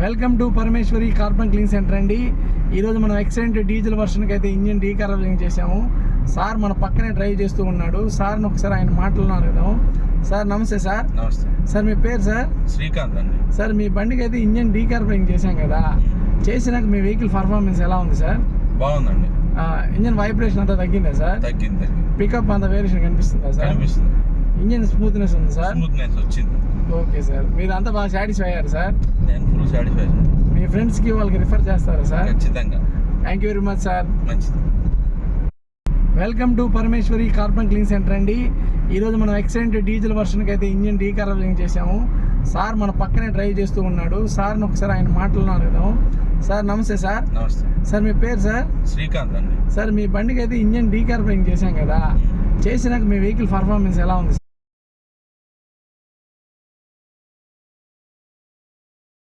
Welcome to Parameshwari carbon clean centre అండి. ఈరోజు మనం ఎక్సలెంట్ డీజిల్ వర్షన్కి అయితే ఇంజిన్ డీకార్బనింగ్ చేసాము. సార్ మన పక్కనే డ్రైవ్ చేస్తూ ఉన్నాడు. సార్ని ఒకసారి ఆయన మాటలను అడుగుదాం. సార్ నమస్తే సార్. నమస్తే సార్ మీ పేరు సార్? శ్రీకాంత్ అండి. సార్ మీ బండికి అయితే ఇంజిన్ డీకార్బనింగ్ చేశాం కదా, చేసినాక మీ వెహికల్ పర్ఫార్మెన్స్ ఎలా ఉంది సార్? బాగుందండి. ఇంజిన్ వైబ్రేషన్ అంతా తగ్గిందా సార్? తగ్గింది. పికప్ అంత వేరియేషన్ కనిపిస్తుందా సార్? కనిపిస్తుంది. ఇంజిన్ స్మూత్నెస్ ఉంది సార్? స్మూత్నెస్ వచ్చింది. ఓకే సార్, మీరు అంతా బాగా సాటిస్ఫై అయ్యారు సార్? నేను ఫుల్ సాటిస్ఫాక్షన్. మీ ఫ్రెండ్స్కి వాళ్ళకి రిఫర్ చేస్తారా సార్? ఖచ్చితంగా. Thank you very much sir. మంచిది. Welcome to Parameshwari carbon clean centre అండి. ఈరోజు మనం ఎక్సలెంట్ డీజిల్ వర్షన్కి అయితే ఇంజిన్ డీకార్బనింగ్ చేసాము. సార్ మన పక్కనే డ్రైవ్ చేస్తూ ఉన్నాడు. సార్ని ఒకసారి ఆయన మాటలను అడుగుదాం. సార్ నమస్తే సార్. నమస్తే. సార్ మీ పేరు సార్? శ్రీకాంత్ అండి. సార్ మీ బండికి అయితే ఇంజిన్ డీకార్బనింగ్ చేశాం కదా, చేసినాక మీ వెహికల్ పర్ఫార్మెన్స్ ఎలా ఉంది?